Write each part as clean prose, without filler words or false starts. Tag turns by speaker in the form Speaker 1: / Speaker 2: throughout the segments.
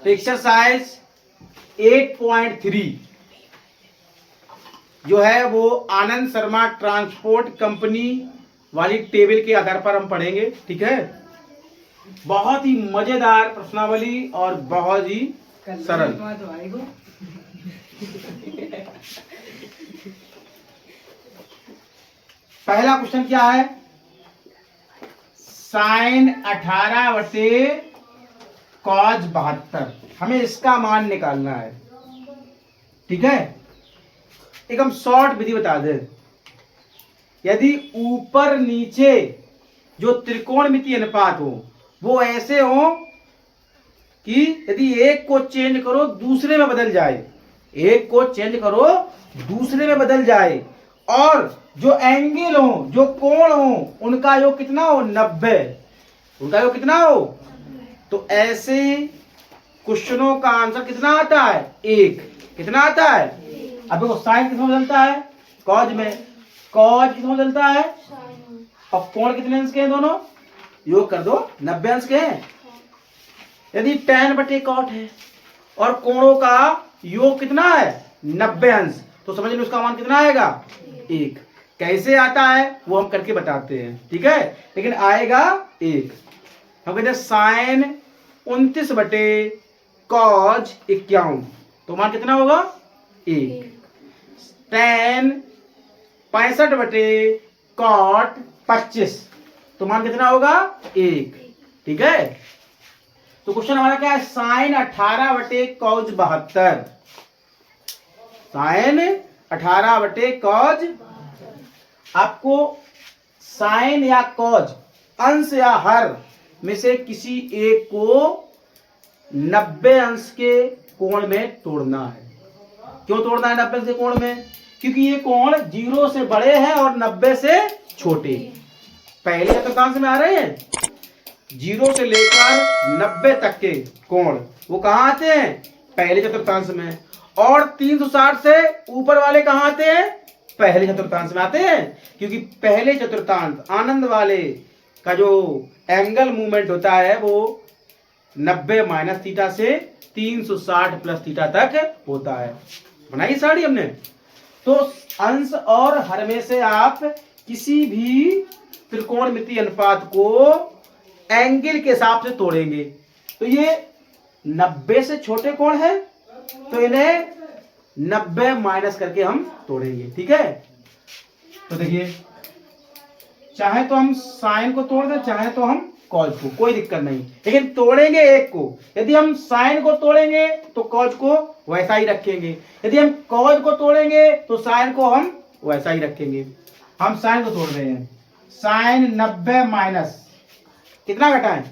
Speaker 1: Exercise 8.3 जो है वो आनंद शर्मा ट्रांसपोर्ट कंपनी वाली टेबल के आधार पर हम पढ़ेंगे। ठीक है, बहुत ही मजेदार प्रश्नावली और बहुत ही सरल। पहला क्वेश्चन क्या है? साइन 18/cos 72, हमें इसका मान निकालना है। ठीक है, एक हम शॉर्ट विधि बता दें। यदि ऊपर नीचे जो त्रिकोणमितीय अनुपात हो वो ऐसे हो कि यदि एक को चेंज करो दूसरे में बदल जाए, एक को चेंज करो दूसरे में बदल जाए, और जो एंगल हो, जो कोण हो, उनका योग कितना हो? 90। उनका योग कितना हो? तो ऐसे क्वेश्चनों का आंसर कितना आता है? 1। कितना आता है? अब देखो, साइन किसमें बदलता है? कॉज में। कॉज किसमें बदलता है? और कोण कितने अंश के हैं? दोनों योग कर दो, 90 अंश के हैं। यदि tan/cot है और कोणों का योग कितना है? 90 अंश, तो समझ लो उसका मान कितना आएगा? 1। कैसे आता है वो हम करके बताते हैं। ठीक है, लेकिन आएगा 1। हम कहते हैं साइन 29/cos 51, तो मान कितना होगा? 1। tan 65/cot 25, तो मान कितना होगा? 1। ठीक है, तो क्वेश्चन हमारा क्या है? Sign 18/cos 72। साइन 18/cos, आपको साइन या कॉज, अंश या हर में से किसी एक को 90 अंश के कोण में तोड़ना है। क्यों तोड़ना है 90 अंश के कोण में? क्योंकि ये कोण 0 से बड़े हैं और 90 से छोटे। पहले चतुर्थांश में आ रहे हैं, 0 से लेकर 90 तक के कोण वो कहाँ आते हैं? पहले चतुर्थांश में। और 360 से ऊपर वाले कहाँ आते हैं? पहले चतुर्थांश में आते हैं। क्योंकि पहले चतुर्थांश आनंद वाले का जो एंगल मूवमेंट होता है वो 90 माइनस थीटा से 360 प्लस थीटा तक होता है। बनाई साड़ी हमने। तो अंश और हर में से आप किसी भी त्रिकोणमितीय अनुपात को एंगल के हिसाब से तोड़ेंगे। तो ये 90 से छोटे कोण है, तो इन्हें 90 माइनस करके हम तोड़ेंगे। ठीक है, तो देखिए, चाहे तो हम साइन को तोड़ दें, चाहे तो हम कॉज को, कोई दिक्कत नहीं, लेकिन तोड़ेंगे एक को। यदि हम साइन को तोड़ेंगे तो कॉज को वैसा ही रखेंगे, यदि हम कॉज को तोड़ेंगे तो साइन को हम वैसा ही रखेंगे। हम साइन को तोड़ रहे हैं। साइन 90 माइनस कितना घटाएं?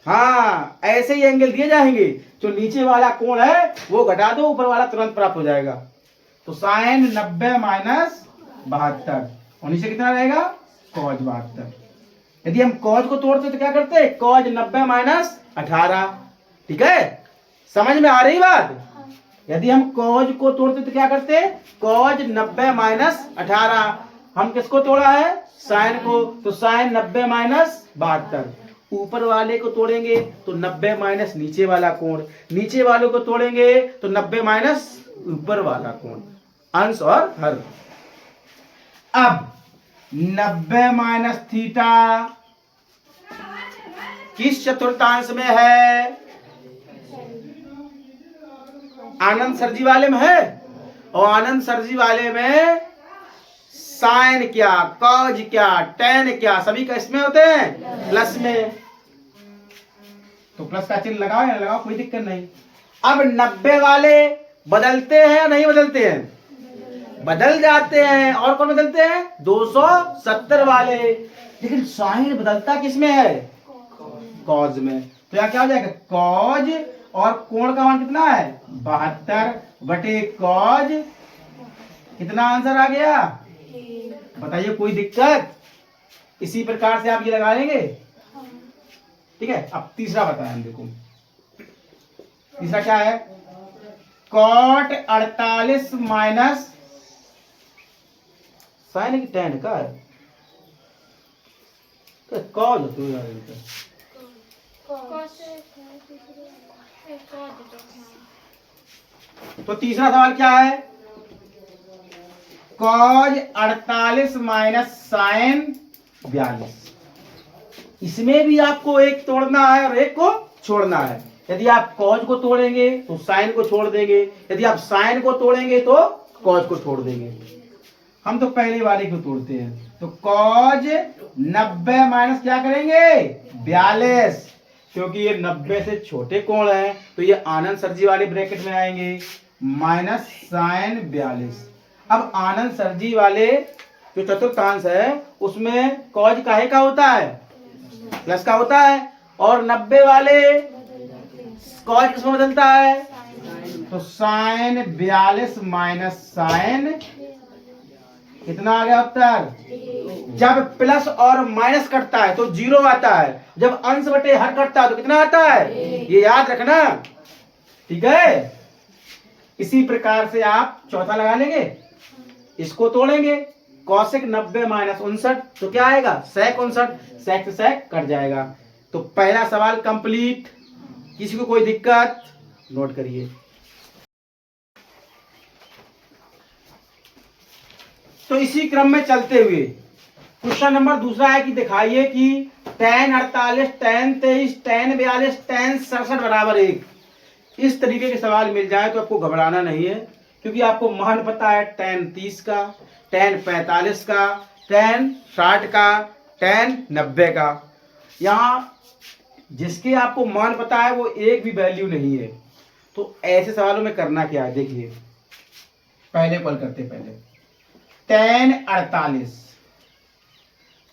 Speaker 1: हाँ, ऐसे ही एंगल दिए जाएंगे, जो नीचे वाला कोण है वो घटा दो, ऊपर वाला तुरंत प्राप्त हो जाएगा। तो साइन 90 माइनस 72, और नीचे कितना रहेगा? कॉज 72। यदि हम कॉज को तोड़ते तो क्या करते? Cause 90 minus 18। ठीक है, समझ में आ रही बात? यदि हम कॉज को तोड़ते तो क्या करते? Cause 90 minus 18। हम किसको तोड़ा है? साइन को, तो साइन 90 माइनस 72। ऊपर वाले को तोड़ेंगे तो 90 माइनस नीचे वाला कोण, नीचे वाले को तोड़ेंगे तो 90 माइनस ऊपर वाला कोण, अंश और हर। अब 90 माइनस थीटा किस चतुर्थांश में है? आनंद सरजी वाले में है। और आनंद सरजी वाले में साइन क्या, कॉज क्या, tan क्या, सभी का इसमें होते हैं प्लस में। तो प्लस का चिन्ह लगाओ या लगाओ, कोई दिक्कत नहीं। अब 90 वाले बदलते हैं या नहीं बदलते हैं? बदल जाते हैं। और कौन बदलते हैं? 270 वाले। लेकिन साइन बदलता किसमें है? कॉज में। तो यहाँ क्या हो जाएगा? कॉज, और कोण का मान कितना है? 72/कॉज। कितना आंसर आ गया? बताइए, कोई दिक्कत? इसी प्रकार से आप ये लगा लेंगे। ठीक है, अब तीसरा बताएं हम। देखो तीसरा क्या है? कॉट 48 माइनस साइन की tan का है, तो कॉज होती है। तो तीसरा सवाल क्या है? Cos 48 minus sine 42। इसमें भी आपको एक तोड़ना है और एक को छोड़ना है। यदि आप कॉज को तोड़ेंगे तो साइन को छोड़ देंगे, यदि आप साइन को तोड़ेंगे तो कॉज को छोड़ देंगे। हम तो पहले वाले को तोड़ते हैं। तो कॉज 90 माइनस क्या करेंगे 42, क्योंकि ये 90 से छोटे कोण हैं तो ये आनंद सरजी वाले ब्रैकेट में आएंगे, माइनस साइन 42। अब आनंद सरजी वाले जो चतुर्थांश है उसमें कॉज काहे का होता है? प्लस का होता है। और 90 वाले कॉज किसमें बदलता है? तो साइन 42 माइनस साइन कितना आ गया उत्तर? जब प्लस और माइनस कटता है तो 0 आता है, जब अंश बटे हर कटता है तो कितना आता है? ये याद रखना, ठीक है। इसी प्रकार से आप चौथा लगा लेंगे, इसको तोड़ेंगे। कौशिक 90 माइनस 59 तो क्या आएगा? सेक 59, सेक से सेक कट जाएगा। तो पहला सवाल कंप्लीट। किसी को कोई दिक्कत? नोट करिए। तो इसी क्रम में चलते हुए क्वेश्चन नंबर दूसरा है कि दिखाइए कि tan 48, tan 23, tan 42, tan 67 बराबर 1। इस तरीके के सवाल मिल जाए तो आपको घबराना नहीं है, क्योंकि आपको मान पता है tan 30 का, tan 45 का, tan 60 का, tan 90 का। यहाँ जिसके आपको मान पता है वो एक भी वैल्यू नहीं है। तो ऐसे सवालों में करना क्या है, देखिए पहले कॉल करते पहले tan 48।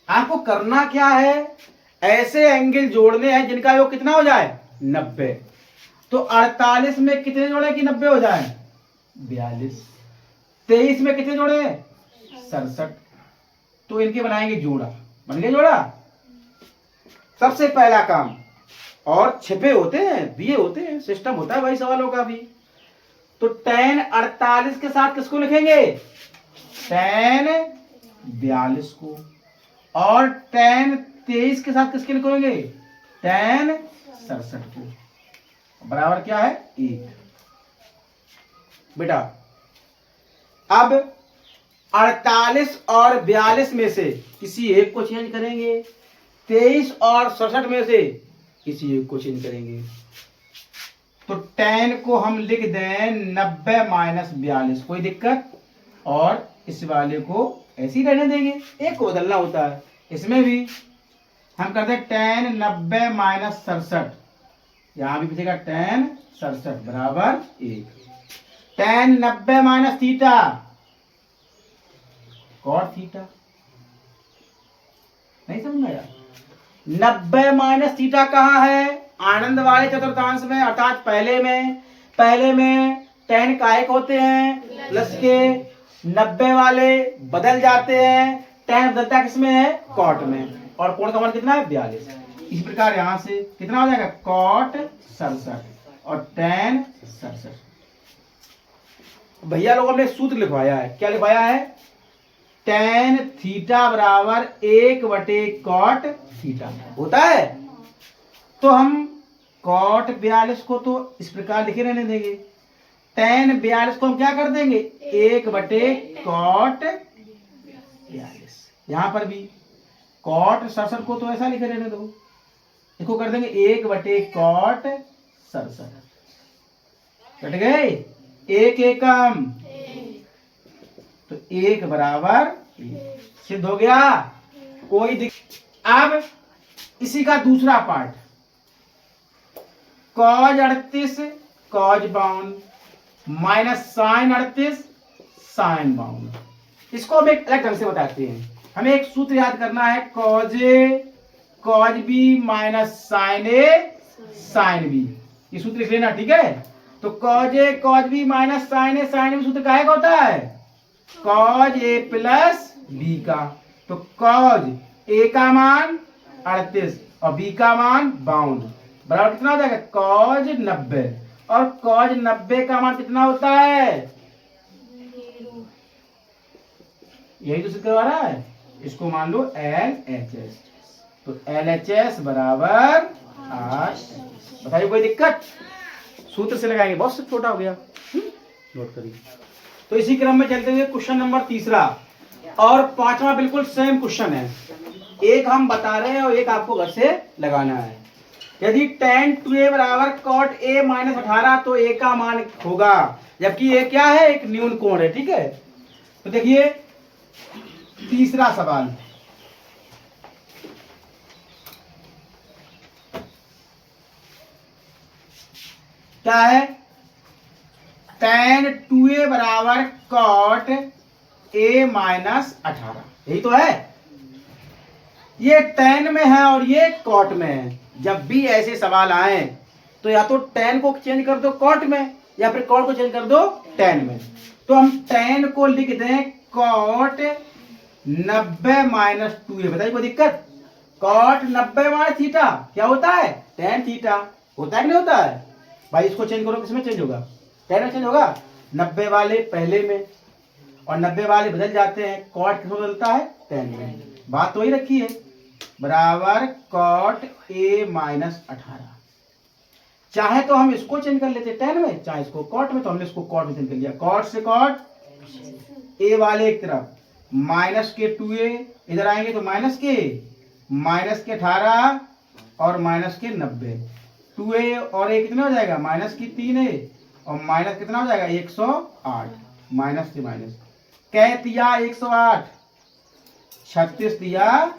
Speaker 1: आपको करना क्या है? ऐसे एंगल जोड़ने हैं जिनका योग कितना हो जाए 90। तो 48 में कितने जोड़े कि 90 हो जाए? 42। 23 में कितने जोड़े? 67। तो इनके बनाएंगे जोड़ा। बन गया जोड़ा। सबसे पहला काम, और छिपे होते हैं, दिए होते हैं, सिस्टम होता है भाई सवालों का भी। तो tan 48 के साथ किसको लिखेंगे? tan 42 को। और tan 23 के साथ किसके लिखेंगे? tan 67 को। बराबर क्या है? 1। बेटा अब 48 और 42 में से किसी एक को चेंज करेंगे, 23 और 67 में से किसी एक को चेंज करेंगे। तो tan को हम लिख दें 90 माइनस 42, कोई दिक्कत? और इस वाले को ऐसे ही रहने देंगे, एक को बदलना होता है। इसमें भी हम करते हैं tan 90 माइनस 67, यहां भी बचेगा tan 67 बराबर 1। tan 90 minus theta cot theta, नहीं समझ में आया? 90 माइनस थीटा कहाँ है? आनंद वाले चतुर्थांश में, अर्थात पहले में tan काहे के होते हैं? प्लस के। 90 वाले बदल जाते हैं, tan बदलता किसमें है? कॉट में। और कोण का मान कितना है? 42। इस प्रकार यहां से कितना हो जाएगा? cot 67 और tan 67। भैया लोगों ने सूत्र लिखवाया है। क्या लिखवाया है? tan थीटा बराबर 1/cot थीटा होता है। तो हम cot 42 को तो इस प्रकार लिखे रहने देंगे, tan 42 को हम क्या कर देंगे? 1/cot 42। यहां पर भी cot 67 को तो ऐसा लिखे रहने दो, इसको कर देंगे 1/cot 67। कट गए? एक एकम, तो 1 बराबर 1 सिद्ध हो गया। कोई दिक्कत? अब इसी का दूसरा part, cos 38 cos 52 minus sine 38 sine 52। इसको हम एक अलग ढंग से बताते हैं। हमें एक सूत्र याद करना है, cos A cos B minus sine A sine B। ये सूत्र लिख लेना, ठीक है? तो cos A cos B minus sine A sine B सूत्र काहे का होता है? cos A प्लस B का। तो cos A का मान 38 और B का मान 52 बराबर कितना हो जाएगा? cos 90। और cos 90 का मान कितना होता है? यही तो सिद्ध करवा रहा है। इसको मान लो LHS। तो LHS बराबर 8। बताइए कोई दिक्कत? सूत्र से लगाएंगे, बहुत से छोटा हो गया। नोट करिए। तो इसी क्रम में चलते हुए क्वेश्चन नंबर तीसरा और पांचवा बिल्कुल सेम क्वेश्चन है। एक हम बता रहे हैं और एक आपको घर से लगाना है। यदि tan 2a बराबर cot a माइनस 18 तो a का मान होगा, जबकि ये क्या है, एक न्यून कोण है। ठीक है, तो देखिए तीसरा सवाल, क्या है, tan 2a बराबर cot a माइनस 18, यही तो है। ये tan में है और ये cot में है। जब भी ऐसे सवाल आए तो या तो tan को चेंज कर दो cot में, या फिर cot को चेंज कर दो tan में। तो हम tan को लिख दें cot 90 माइनस 2a। बताइए कोई दिक्कत? cot 90 माइनस थीटा क्या होता है, tan थीटा होता है कि नहीं होता है? भाई इसको चेंज करो, किसमें चेंज होगा, tan में चेंज होगा। 90 वाले पहले में और 90 वाले बदल जाते हैं, cot किसमें बदलता है, tan में। बात तो वही रखी है, बराबर cot a माइनस 18। चाहे तो हम इसको चेंज कर लेते tan में, चाहे इसको cot में, तो हमने इसको cot में चेंज कर लिया। cot से cot a वाले एक तरफ, माइनस के 2a इधर आएंगे तो माइनस के 18 और माइनस के 90। 2a और a कितना हो जाएगा, माइनस की 3a और माइनस कितना हो जाएगा 108। माइनस से माइनस कह दिया 108, 36 दिया,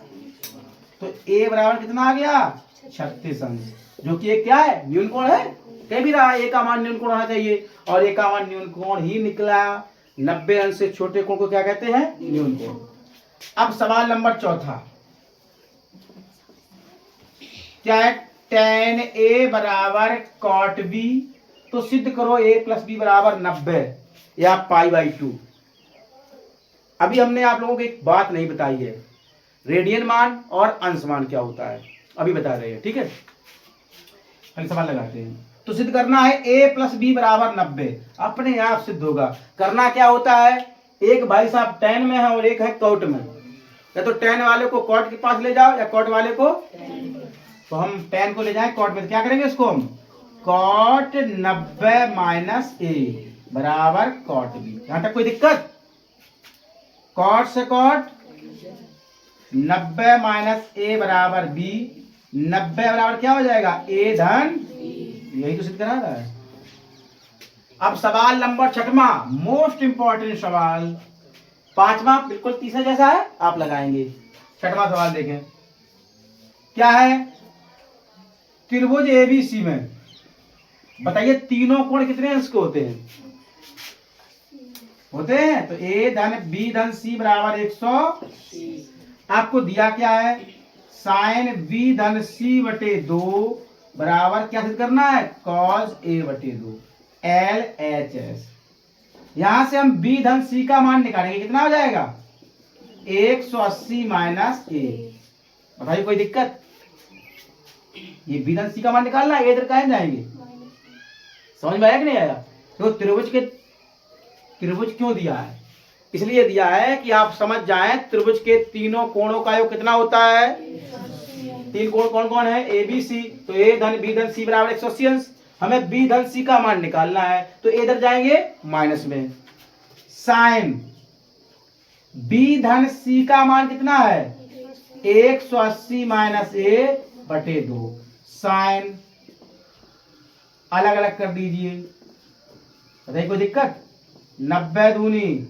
Speaker 1: तो a बराबर कितना आ गया 36 अंश, जो कि एक क्या है, न्यून कोण है। कह भी रहा है a का मान न्यून कोण होना चाहिए और a का मान न्यून कोण ही निकला। 90 अंश से छोटे कोण को क्या कहते हैं, न्यून कोण। अब सवाल नंबर चौथा, क्या है, tan a बराबर cot b, तो सिद्ध करो a प्लस b बराबर 90 या π/2। अभी हमने आप लोगों को एक बात नहीं बताई है, रेडियन मान और अंश मान क्या होता है, अभी बता रहे हैं। ठीक है, पहले सवाल लगाते हैं। तो सिद्ध करना है a प्लस बी बराबर 90, अपने आप सिद्ध होगा। करना क्या होता है, एक भाई साहब tan में है और एक है cot में, या तो tan वाले को cot के पास ले जाओ या cot वाले को, तो हम tan को ले जाए cot में, तो क्या करेंगे इसको हम, cot 90 माइनस a बराबर cot b। यहां तक कोई दिक्कत? cot से cot 90 माइनस a बराबर b, 90 बराबर क्या हो जाएगा, a धन, यही तो सिद्ध करा रहा है। अब सवाल नंबर छठवां, मोस्ट इंपॉर्टेंट सवाल, पांचवा बिल्कुल तीसरा जैसा है, आप लगाएंगे। छठवां सवाल देखें, क्या है, त्रिभुज एबीसी में बताइए तीनों कोण कितने अंश के होते हैं, तो a धन b धन c बराबर 100। आपको दिया क्या है, साइन b धन c बटे 2 बराबर क्या सिद्ध करना है, cos a बटे 2 LHS। यहां से हम b धन c का मान निकालेंगे, कितना हो जाएगा 180 माइनस a। बताइए कोई दिक्कत? ये b धन c का मान निकालना है, इधर कहां जाएंगे, समझ में आया कि नहीं आया? तो त्रिभुज क्यों दिया है, इसलिए दिया है कि आप समझ जाएं त्रिभुज के तीनों कोणों का योग कितना होता है, तीन कोण कौन कौन है, ए बी सी। तो a धन b धन c बराबर 180 अंश। हमें b धन c का मान निकालना है, तो इधर जाएंगे माइनस में। साइन b धन c का मान कितना है, 180 माइनस a बटे 2। साइन अलग अलग कर दीजिए, बताइए कोई दिक्कत? 90 दूनी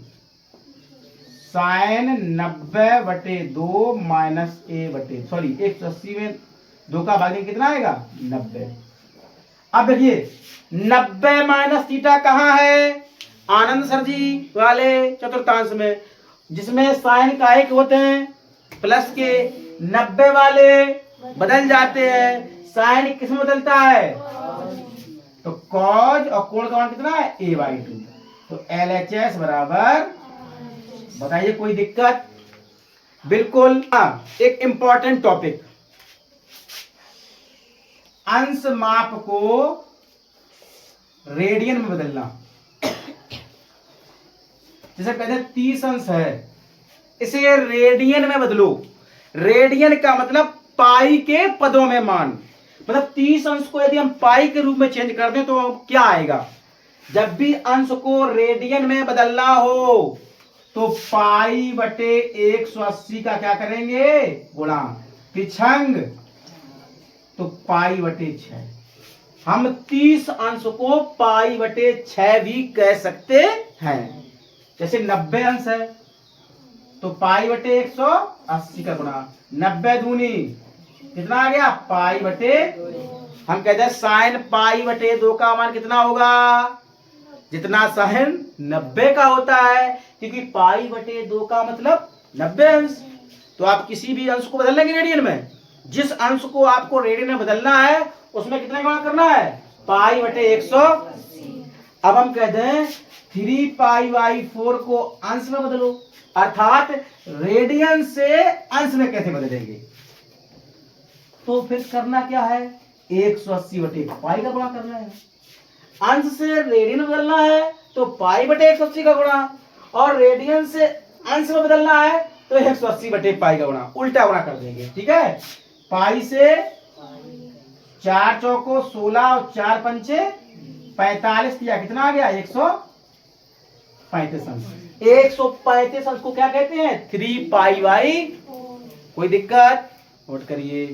Speaker 1: साइन 90 बटे 2 माइनस a बटे, सॉरी 180 में 2 का भाग कितना आएगा 90। अब देखिए 90 माइनस थीटा कहाँ है, आनंद सर जी वाले चतुर्थांश में, जिसमें साइन का एक होते हैं प्लस के, 90 वाले बदल जाते हैं, साइन किस में बदलता है, तो कॉज, और कोण का मान कितना है a/2। तो LHS बराबर, बताइए कोई दिक्कत? बिल्कुल। एक इंपॉर्टेंट टॉपिक, अंश माप को रेडियन में बदलना। जैसे कहते हैं 30 अंश है, इसे रेडियन में बदलो। रेडियन का मतलब पाई के पदों में मान, मतलब 30 अंश को यदि हम पाई के रूप में चेंज कर दें तो क्या आएगा? जब भी अंश को रेडियन में बदलना हो तो पाई बटे 180 का क्या करेंगे? गुणा। पिछंग तो पाई बटे 6। हम 30 अंश को पाई बटे 6 भी कह सकते हैं। जैसे 90 अंश है तो पाई बटे 180 का गुणा। 90 दूनी कितना आ गया? पाई बटे। हम कहते हैं साइन पाई बटे 2 का मान कितना होगा? जितना साइन 90 का होता है, क्योंकि पाई बटे 2 का मतलब 90 अंश। तो आप किसी भी अंश को बदल लेंगे रेडियन में, जिस अंश को आपको रेडियन में बदलना है उसमें कितना गुणा करना है? पाई बटे 180। अब हम कहते हैं 3 पाई बाई 4 को अंश में बदलो, अर्थात रेडियन से अंश में कैसे बदलेंगे? तो फिर करना क्या है? 180 बटे पाई का गुणा करना है। अंश से रेडियन बदलना है तो पाई बटे 180 का गुणा, और रेडियन से अंश में बदलना है तो 180 बटे पाई का गुणा। उल्टा गुणा कर देंगे, ठीक है। पाई से 4 चौको 16 और 4 पंचे 45 किया, कितना आ गया? 135 अंश। 135 अंश को क्या कहते हैं? 3 पाई बाई। कोई दिक्कत? नोट करिए।